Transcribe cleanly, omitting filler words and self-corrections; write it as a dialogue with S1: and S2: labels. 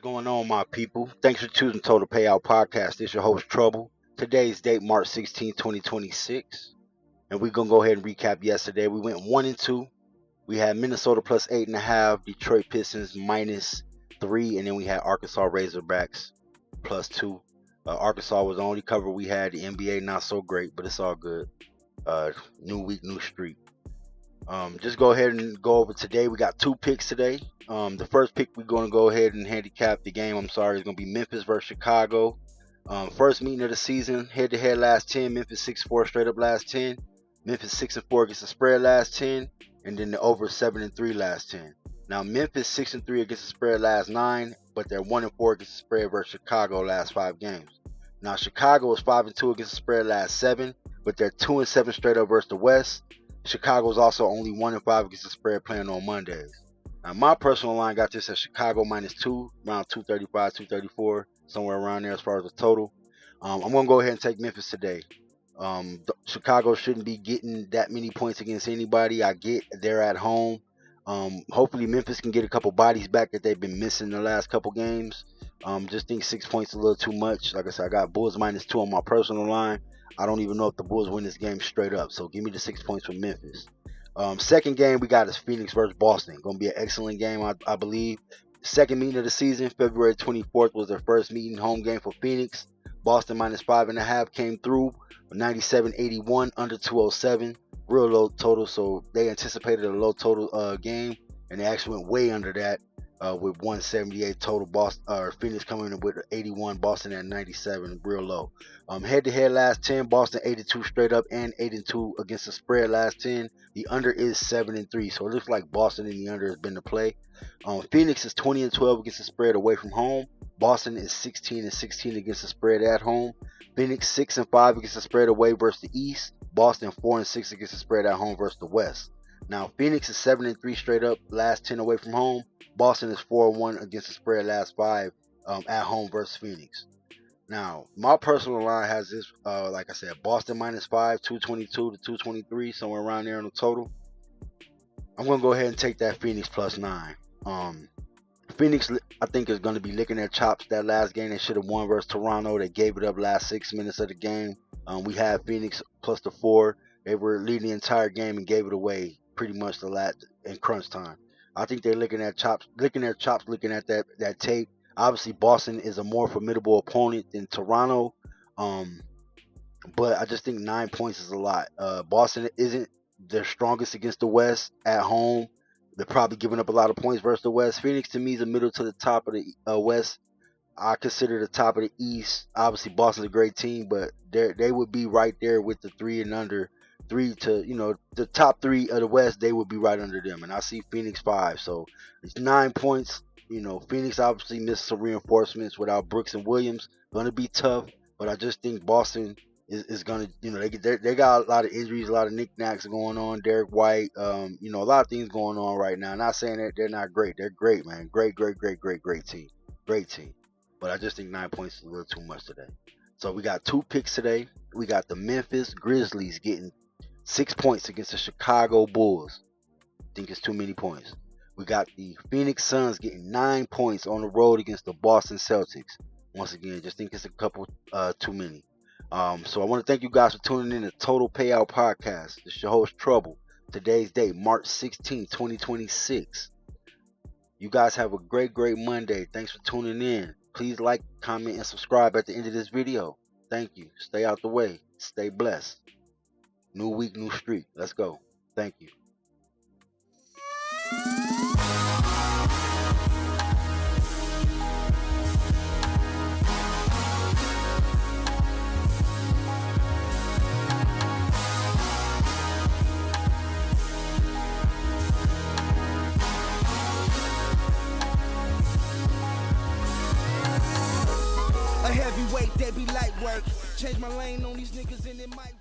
S1: going on, my people? Thanks for choosing Total Payout Podcast. This is your host, Trouble. Today's date, March 16, 2026. And we're going to go ahead and recap yesterday. We went 1-2. We had Minnesota plus 8.5, Detroit Pistons -3, and then we had Arkansas Razorbacks plus 2. Arkansas was the only cover we had. The NBA not so great, but it's all good. New week, new streak. Just go ahead and go over today. We got 2 picks today. The first pick we're going to go ahead and handicap the game. Is going to be Memphis versus Chicago. First meeting of the season, head-to-head last 10. Memphis 6-4 straight up last 10. Memphis 6-4 against the spread last 10. And then the over 7-3 last 10. Now Memphis 6-3 against the spread last 9, but they're 1-4 against the spread versus Chicago last 5 games. Now Chicago is 5-2 against the spread last 7, but they're 2-7 straight up versus the West. Chicago is also only 1-5 against the spread playing on Mondays. Now my personal line got this at Chicago -2, around 235, 234, somewhere around there as far as the total. I'm going to go ahead and take Memphis today. Chicago shouldn't be getting that many points against anybody. I get they're at home. Hopefully Memphis can get a couple bodies back that they've been missing the last couple games. Just think 6 points is a little too much. Like I said, I got Bulls -2 on my personal line. I don't even know if the Bulls win this game straight up. So give me the 6 points for Memphis. Second game we got is Phoenix versus Boston. Going to be an excellent game, I believe. Second meeting of the season, February 24th was their first meeting, home game for Phoenix. Boston -5.5 came through. 97-81, under 207, real low total. So they anticipated a low total game, and they actually went way under that with 178 total. Phoenix coming in with 81, Boston at 97, real low. Head-to-head last 10, Boston 82 straight up and 8-2 against the spread last 10. The under is 7-3, so it looks like Boston in the under has been the play. Phoenix is 20-12 against the spread away from home. Boston is 16-16 against the spread at home. Phoenix 6-5 against the spread away versus the East. Boston 4-6 against the spread at home versus the West. Now Phoenix is 7-3 straight up last 10 away from home. Boston is 4-1 against the spread last 5 at home versus Phoenix. Now my personal line has this, like I said, Boston -5, 222 to 223, somewhere around there on the total. I'm gonna go ahead and take that Phoenix +9. Phoenix, I think, is going to be licking their chops that last game. They should have won versus Toronto. They gave it up last 6 minutes of the game. We had Phoenix +4. They were leading the entire game and gave it away pretty much the last in crunch time. I think they're licking their chops, looking at that tape. Obviously, Boston is a more formidable opponent than Toronto, but I just think 9 points is a lot. Boston isn't their strongest against the West at home. They're probably giving up a lot of points versus the West. Phoenix, to me, is the middle to the top of the West. I consider the top of the East. Obviously, Boston's a great team, but they would be right there with the 3 and under. 3 to, the top 3 of the West, they would be right under them. And I see Phoenix 5. So it's 9 points. Phoenix obviously missed some reinforcements without Brooks and Williams. Going to be tough, but I just think Boston is going to, they got a lot of injuries, a lot of knickknacks going on. Derek White, a lot of things going on right now. Not saying that they're not great. They're great, man. Great team. Great team. But I just think 9 points is a little too much today. So we got 2 picks today. We got the Memphis Grizzlies getting 6 points against the Chicago Bulls. I think it's too many points. We got the Phoenix Suns getting 9 points on the road against the Boston Celtics. Once again, just think it's a couple too many. So I want to thank you guys for tuning in to Total Payout Podcast. This is your host, Trouble. Today's date, March 16, 2026. You guys have a great Monday. Thanks for tuning in. Please like, comment, and subscribe at the end of this video. Thank you. Stay out the way. Stay blessed. New week, new streak. Let's go. Thank you.
S2: A heavyweight, they be light work. Change my lane on these niggas and it might